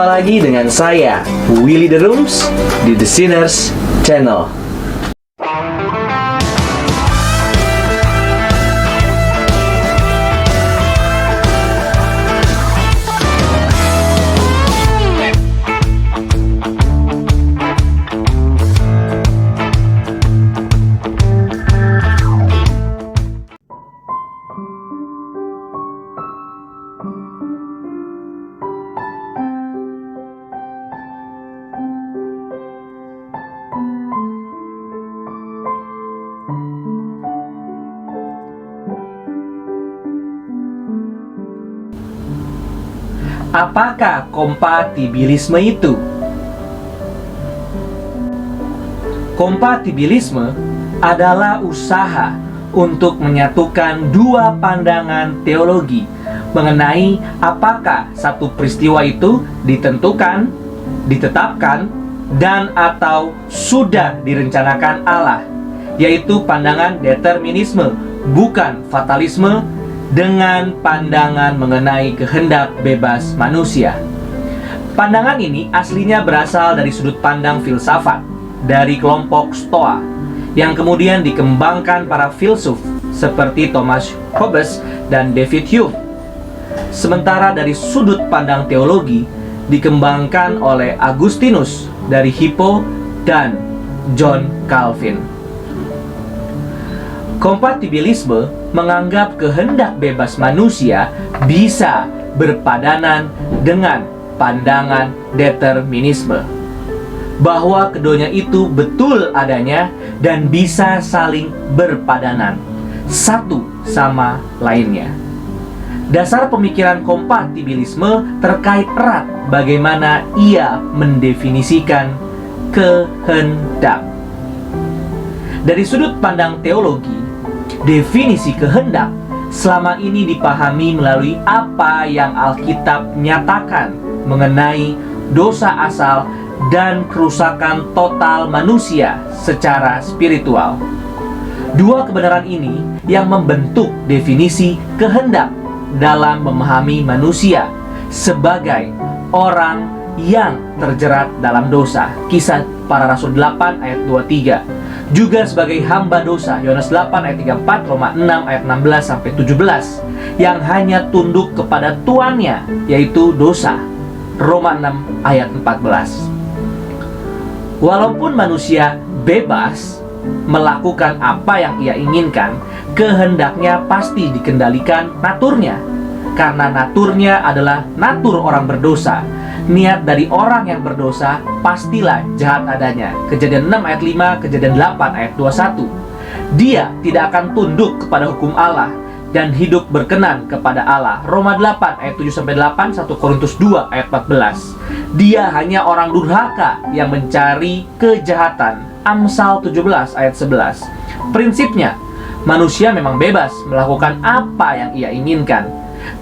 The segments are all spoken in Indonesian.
Jumpa lagi dengan saya, Willy The Rooms, di The Sinners Channel. Apakah kompatibilisme itu? Kompatibilisme adalah usaha untuk menyatukan dua pandangan teologi mengenai apakah satu peristiwa itu ditentukan, ditetapkan, dan atau sudah direncanakan Allah, yaitu pandangan determinisme, bukan fatalisme, dengan pandangan mengenai kehendak bebas manusia. Pandangan ini aslinya berasal dari sudut pandang filsafat dari kelompok Stoa, yang kemudian dikembangkan para filsuf seperti Thomas Hobbes dan David Hume. Sementara dari sudut pandang teologi dikembangkan oleh Agustinus dari Hippo dan John Calvin. Kompatibilisme menganggap kehendak bebas manusia bisa berpadanan dengan pandangan determinisme, bahwa keduanya itu betul adanya dan bisa saling berpadanan satu sama lainnya. Dasar pemikiran kompatibilisme terkait erat bagaimana ia mendefinisikan kehendak. Dari sudut pandang teologi, definisi kehendak selama ini dipahami melalui apa yang Alkitab nyatakan mengenai dosa asal dan kerusakan total manusia secara spiritual. Dua kebenaran ini yang membentuk definisi kehendak dalam memahami manusia sebagai orang yang terjerat dalam dosa. Kisah Para Rasul 8 ayat 23. Juga sebagai hamba dosa, Yohanes 8 ayat 34, Roma 6 ayat 16 sampai 17, yang hanya tunduk kepada tuannya, yaitu dosa, Roma 6 ayat 14. Walaupun manusia bebas melakukan apa yang ia inginkan, kehendaknya pasti dikendalikan naturnya, karena naturnya adalah natur orang berdosa. Niat dari orang yang berdosa pastilah jahat adanya. Kejadian 6 ayat 5, Kejadian 8 ayat 21. Dia tidak akan tunduk kepada hukum Allah dan hidup berkenan kepada Allah. Roma 8 ayat 7-8, 1 Korintus 2 ayat 14. Dia hanya orang durhaka yang mencari kejahatan. Amsal 17 ayat 11. Prinsipnya, manusia memang bebas melakukan apa yang ia inginkan,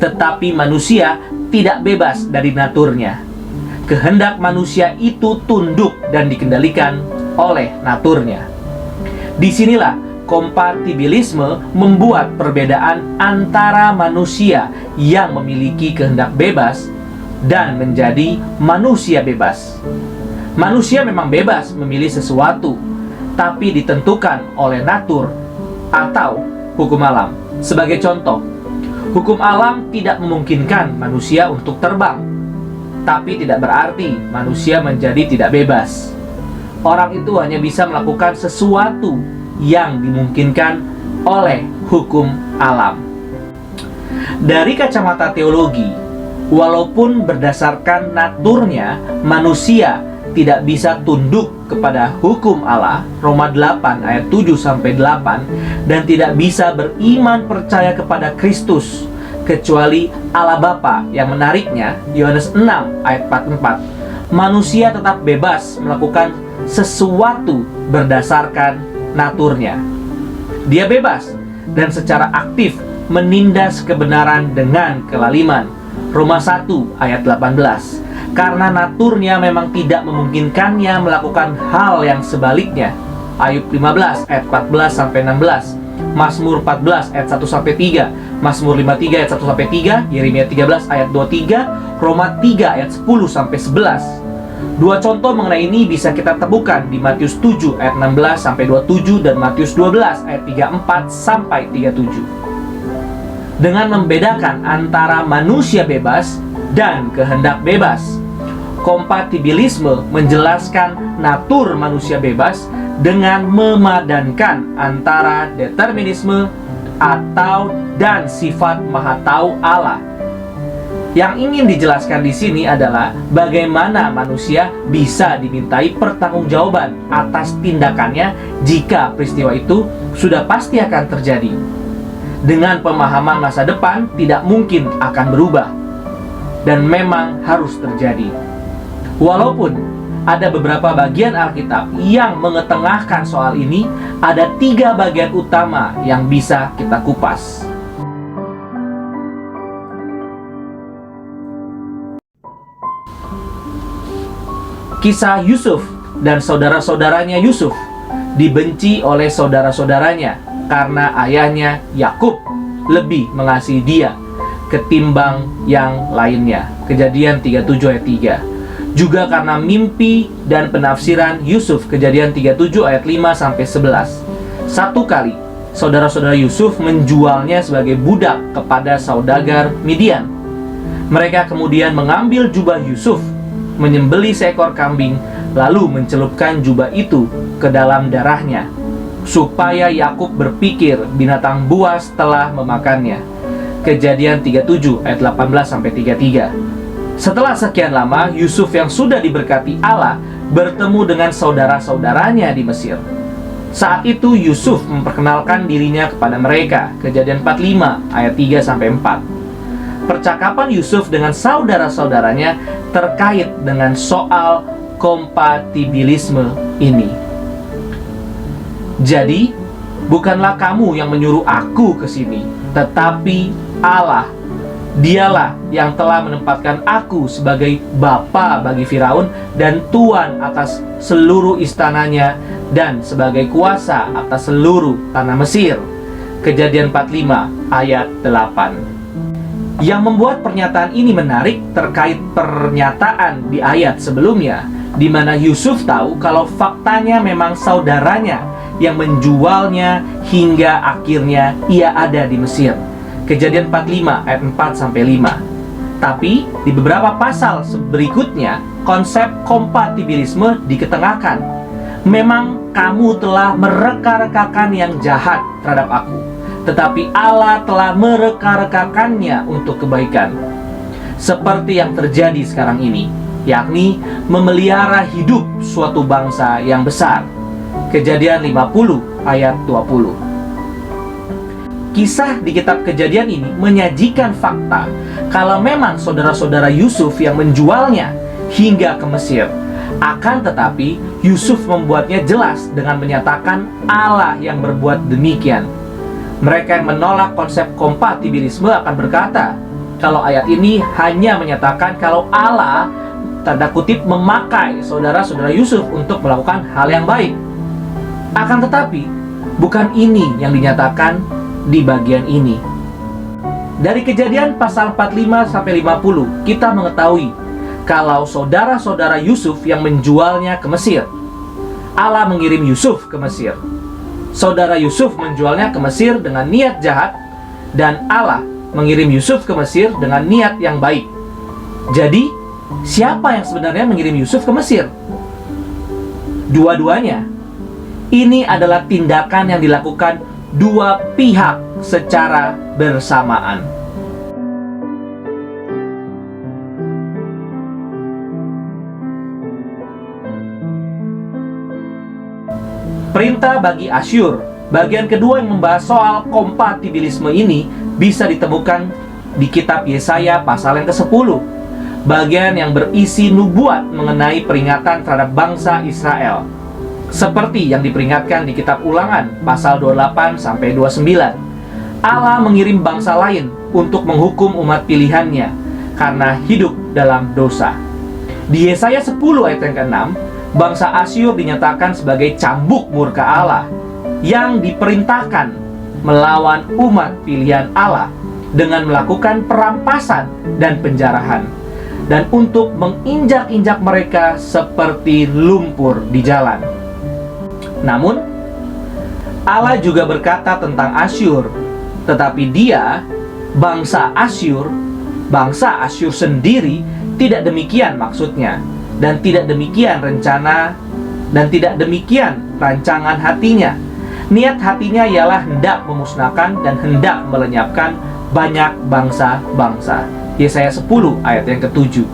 tetapi manusia tidak bebas dari naturnya. Kehendak manusia itu tunduk dan dikendalikan oleh naturnya. Disinilah kompatibilisme membuat perbedaan antara manusia yang memiliki kehendak bebas dan menjadi manusia bebas. Manusia memang bebas memilih sesuatu, tapi ditentukan oleh natur atau hukum alam. Sebagai contoh, hukum alam tidak memungkinkan manusia untuk terbang, tapi tidak berarti manusia menjadi tidak bebas. Orang itu hanya bisa melakukan sesuatu yang dimungkinkan oleh hukum alam. Dari kacamata teologi, walaupun berdasarkan naturnya manusia tidak bisa tunduk kepada hukum Allah, Roma 8 ayat 7-8, dan tidak bisa beriman percaya kepada Kristus kecuali Allah Bapa yang menariknya, Yohanes 6 ayat 44. Manusia tetap bebas melakukan sesuatu berdasarkan naturnya. Dia bebas dan secara aktif menindas kebenaran dengan kelaliman, Roma 1 ayat 18. Karena naturnya memang tidak memungkinkannya melakukan hal yang sebaliknya, Ayub 15 ayat 14-16. Mazmur 14 ayat 1-3, Mazmur 53 ayat 1-3, Yeremia 13 ayat 23, Roma 3 ayat 10-11. Dua contoh mengenai ini bisa kita temukan di Matius 7 ayat 16-27 dan Matius 12 ayat 34-37. Dengan membedakan antara manusia bebas dan kehendak bebas, kompatibilisme menjelaskan natur manusia bebas dengan memadankan antara determinisme atau dan sifat maha tahu Allah. Yang ingin dijelaskan di sini adalah bagaimana manusia bisa dimintai pertanggungjawaban atas tindakannya jika peristiwa itu sudah pasti akan terjadi. Dengan pemahaman masa depan tidak mungkin akan berubah dan memang harus terjadi. Walaupun ada beberapa bagian Alkitab yang mengetengahkan soal ini, ada 3 bagian utama yang bisa kita kupas. Kisah Yusuf dan saudara-saudaranya Yusuf dibenci oleh saudara-saudaranya karena ayahnya Yakub lebih mengasihi dia ketimbang yang lainnya. Kejadian 37 ayat 3. Juga karena mimpi dan penafsiran Yusuf, Kejadian 37 ayat 5-11. Satu kali saudara-saudara Yusuf menjualnya sebagai budak kepada saudagar Midian. Mereka kemudian mengambil jubah Yusuf, menyembelih seekor kambing, lalu mencelupkan jubah itu ke dalam darahnya, supaya Yakub berpikir binatang buas telah memakannya. Kejadian 37 ayat 18-33. Setelah sekian lama, Yusuf yang sudah diberkati Allah bertemu dengan saudara-saudaranya di Mesir. Saat itu Yusuf memperkenalkan dirinya kepada mereka. Kejadian 45 ayat 3-4. Percakapan Yusuf dengan saudara-saudaranya terkait dengan soal kompatibilisme ini. Jadi, bukanlah kamu yang menyuruh aku ke sini, tetapi Allah. Dialah yang telah menempatkan aku sebagai bapa bagi Firaun dan tuan atas seluruh istananya dan sebagai kuasa atas seluruh tanah Mesir. Kejadian 45 ayat 8. Yang membuat pernyataan ini menarik terkait pernyataan di ayat sebelumnya, di mana Yusuf tahu kalau faktanya memang saudaranya yang menjualnya hingga akhirnya ia ada di Mesir. Kejadian 45 ayat 4-5. Tapi di beberapa pasal berikutnya konsep kompatibilisme diketengahkan. Memang kamu telah mereka-rekakan yang jahat terhadap aku, tetapi Allah telah mereka-rekakannya untuk kebaikan. Seperti yang terjadi sekarang ini, yakni memelihara hidup suatu bangsa yang besar. Kejadian 50 ayat 20. Kisah di kitab Kejadian ini menyajikan fakta kalau memang saudara-saudara Yusuf yang menjualnya hingga ke Mesir. Akan tetapi Yusuf membuatnya jelas dengan menyatakan Allah yang berbuat demikian. Mereka yang menolak konsep kompatibilisme akan berkata kalau ayat ini hanya menyatakan kalau Allah tanda kutip memakai saudara-saudara Yusuf untuk melakukan hal yang baik. Akan tetapi bukan ini yang dinyatakan di bagian ini. Dari Kejadian pasal 45-50 kita mengetahui kalau saudara-saudara Yusuf yang menjualnya ke Mesir. Allah mengirim Yusuf ke Mesir. Saudara Yusuf menjualnya ke Mesir dengan niat jahat, dan Allah mengirim Yusuf ke Mesir dengan niat yang baik. Jadi, siapa yang sebenarnya mengirim Yusuf ke Mesir? Dua-duanya. Ini adalah tindakan yang dilakukan dua pihak secara bersamaan. Perintah bagi Asyur, bagian kedua yang membahas soal kompatibilisme ini bisa ditemukan di kitab Yesaya pasal yang ke-10. Bagian yang berisi nubuat mengenai peringatan terhadap bangsa Israel, seperti yang diperingatkan di kitab Ulangan pasal 28-29. Allah mengirim bangsa lain untuk menghukum umat pilihannya karena hidup dalam dosa. Di Yesaya 10 ayat yang ke-6, bangsa Asyur dinyatakan sebagai cambuk murka Allah yang diperintahkan melawan umat pilihan Allah dengan melakukan perampasan dan penjarahan, dan untuk menginjak-injak mereka seperti lumpur di jalan. Namun, Allah juga berkata tentang Asyur, tetapi dia, bangsa Asyur sendiri, tidak demikian maksudnya, dan tidak demikian rencana, dan tidak demikian rancangan hatinya. Niat hatinya ialah hendak memusnahkan dan hendak melenyapkan banyak bangsa-bangsa. Yesaya 10 ayat yang ke-7.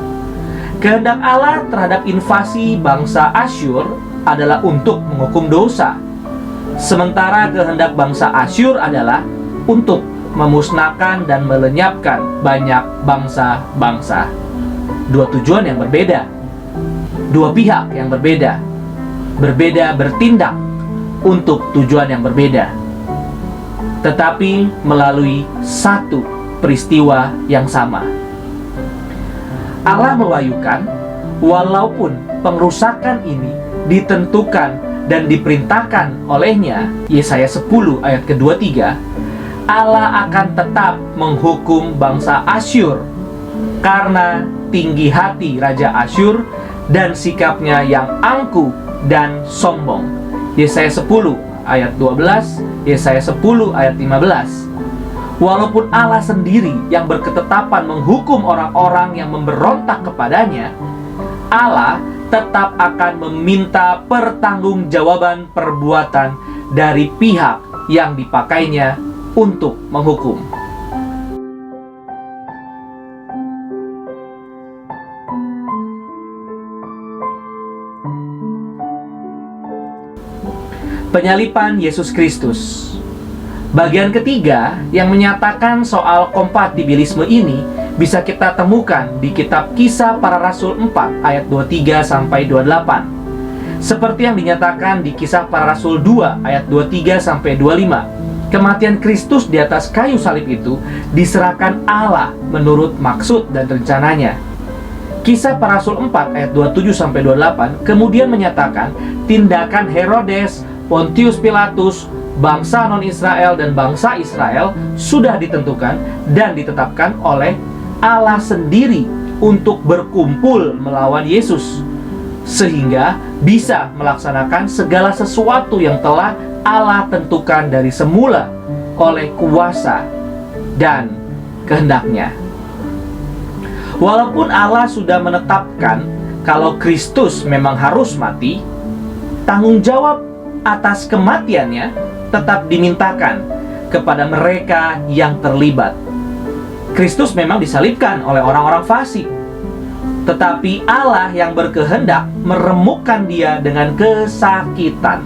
Kehendak Allah terhadap invasi bangsa Asyur adalah untuk menghukum dosa, sementara kehendak bangsa Asyur adalah untuk memusnahkan dan melenyapkan banyak bangsa-bangsa. Dua tujuan yang berbeda, dua pihak yang berbeda bertindak untuk tujuan yang berbeda, tetapi melalui satu peristiwa yang sama. Allah mewahyukan, walaupun pengrusakan ini ditentukan dan diperintahkan olehnya, Yesaya 10 ayat ke-23, Allah akan tetap menghukum bangsa Asyur karena tinggi hati Raja Asyur dan sikapnya yang angkuh dan sombong. Yesaya 10 ayat 12, Yesaya 10 ayat 15. Walaupun Allah sendiri yang berketetapan menghukum orang-orang yang memberontak kepadanya, Allah tetap akan meminta pertanggungjawaban perbuatan dari pihak yang dipakainya untuk menghukum. Penyalipan Yesus Kristus. Bagian ketiga yang menyatakan soal kompatibilisme ini bisa kita temukan di kitab Kisah Para Rasul 4 ayat 23 sampai 28. Seperti yang dinyatakan di Kisah Para Rasul 2 ayat 23 sampai 25. Kematian Kristus di atas kayu salib itu diserahkan Allah menurut maksud dan rencananya. Kisah Para Rasul 4 ayat 27 sampai 28 kemudian menyatakan tindakan Herodes, Pontius Pilatus, bangsa non-Israel dan bangsa Israel sudah ditentukan dan ditetapkan oleh Allah sendiri untuk berkumpul melawan Yesus, sehingga bisa melaksanakan segala sesuatu yang telah Allah tentukan dari semula oleh kuasa dan kehendaknya. Walaupun Allah sudah menetapkan kalau Kristus memang harus mati, tanggung jawab atas kematiannya tetap dimintakan kepada mereka yang terlibat. Kristus memang disalibkan oleh orang-orang fasik, tetapi Allah yang berkehendak meremukkan dia dengan kesakitan.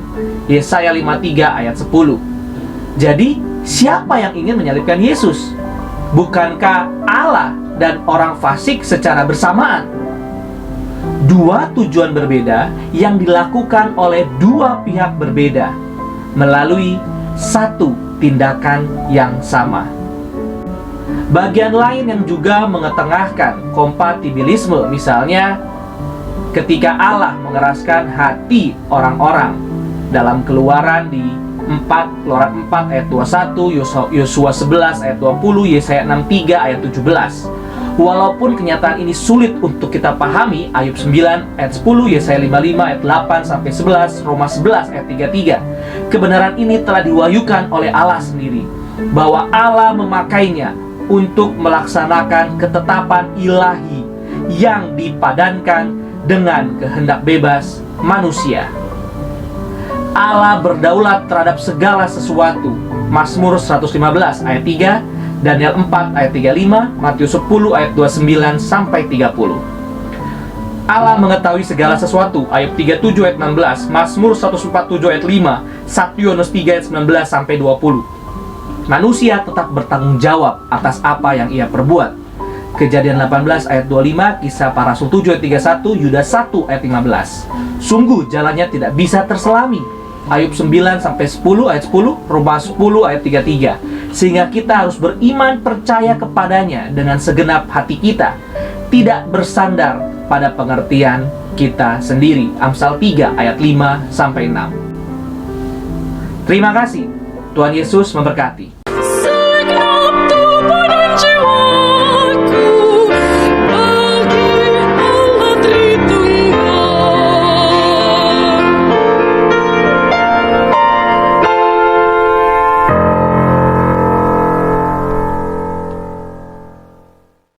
Yesaya 53 ayat 10. Jadi, siapa yang ingin menyalibkan Yesus? Bukankah Allah dan orang fasik secara bersamaan? Dua tujuan berbeda yang dilakukan oleh dua pihak berbeda melalui satu tindakan yang sama. Bagian lain yang juga mengetengahkan kompatibilisme, misalnya ketika Allah mengeraskan hati orang-orang dalam Keluaran di 4 ayat 21, Yosua 11 ayat 20, Yesaya 63 ayat 17. Walaupun kenyataan ini sulit untuk kita pahami, Ayub 9 ayat 10, Yesaya 55 ayat 8 sampai 11, Roma 11 ayat 33. Kebenaran ini telah diwahyukan oleh Allah sendiri, bahwa Allah memakainya untuk melaksanakan ketetapan ilahi yang dipadankan dengan kehendak bebas manusia. Allah berdaulat terhadap segala sesuatu. Mazmur 115 ayat 3, Daniel 4 ayat 35, Matius 10 ayat 29 sampai 30. Allah mengetahui segala sesuatu. Ayub 37 ayat 16, Mazmur 147 ayat 5, 1 Yohanes 3 ayat 19 sampai 20. Manusia tetap bertanggung jawab atas apa yang ia perbuat. Kejadian 18 ayat 25, Kisah Para Rasul 7 ayat 31, Yudas 1 ayat 15. Sungguh jalannya tidak bisa terselami. Ayub 9 sampai 10 ayat 10, Roma 10 ayat 33. Sehingga kita harus beriman percaya kepadanya dengan segenap hati kita, tidak bersandar pada pengertian kita sendiri. Amsal 3 ayat 5 sampai 6. Terima kasih. Tuhan Yesus memberkati.